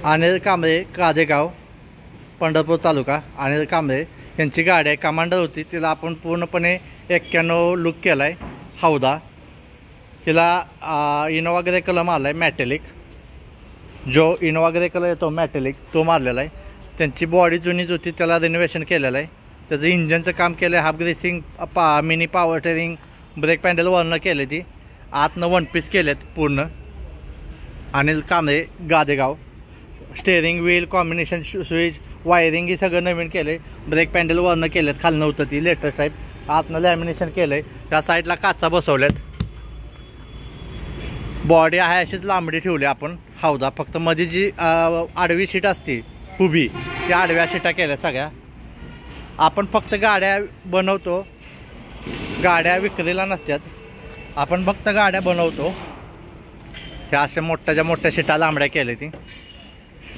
अनिल कांबळे, कादेगाव, पंढरपूर तालुका. अनिल कांबळे यांची गाडी आहे, कमांडर होती. तिला आपण पूर्णपणे 91 लुक केला आहे. हौदा हिला इनोवा ग्रे कलर मारला आहे, मॅटेलिक. जो इनोवा ग्रे कलर येतो मॅटेलिक तो मारलेला आहे. त्यांची बॉडी जुनीच होती, त्याला रिनोव्हेशन केलेलं आहे. त्याचं इंजनचं काम केलं आहे, half greasing, mini power steering, brake pedal वरनं केले. ती आतनं 1 पीस केलेत पूर्ण. Anil Kamble, Gadegaon. Steering wheel, combination switch, wiring हे सगळं नवीन केलं आहे. ब्रेक पॅन्डल वरनं केलेत, खालनं होतं ती लेटेस्ट टाईप. आतनं लॅमिनेशन केलं आहे. त्या साईडला काचा बसवल्यात. बॉडी आहे अशीच लांबडी ठेवली आपण. हौदा फक्त मध्ये जी आडवी सीट असते उभी, त्या आडव्या सीटा केल्या सगळ्या. आपण फक्त गाड्या बनवतो, गाड्या विक्रीला नसतात. आपण फक्त गाड्या बनवतो. ह्या अशा मोठ्याच्या मोठ्या सीटा लांबड्या केल्या ती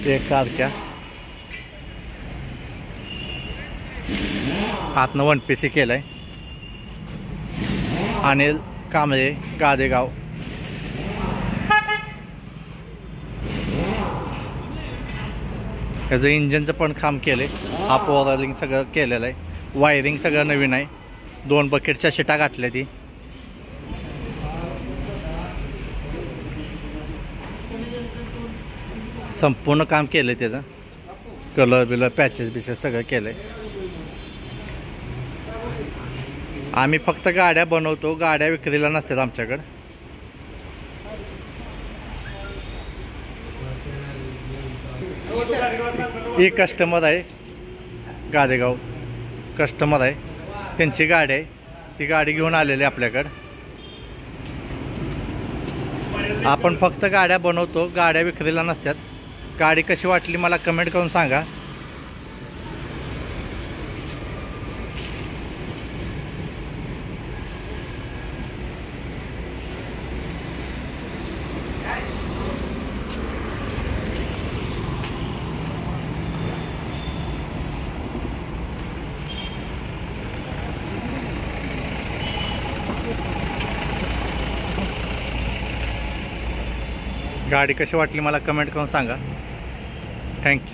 एकसारख्या. आतनं 1 पीस केलं आहे. अनिल कांबळे, गादेगाव. त्याचं इंजनचं पण काम केलं आहे. हाफ ओव्हरलिंग सगळं केलेलं आहे. वायरिंग सगळं नवीन आहे. 2 बकेटच्या शिटा घातल्या ती. संपूर्ण काम केलं आहे त्याचं. कलर बिलर पॅचेस सगळं केलं आहे. आम्ही फक्त गाड्या बनवतो, गाड्या विक्रीला नसतात आमच्याकडं. ही कस्टमर आहे, गादेगाव कस्टमर आहे. त्यांची गाडी आहे, ती गाडी घेऊन आलेली आपल्याकडं. आपण फक्त गाड्या बनवतो, गाड्या विक्रीला नसतात. गाडी कशी वाटली मला कमेंट करून सांगा. गाडी कशी वाटली मला कमेंट करून सांगा. थँक्यू.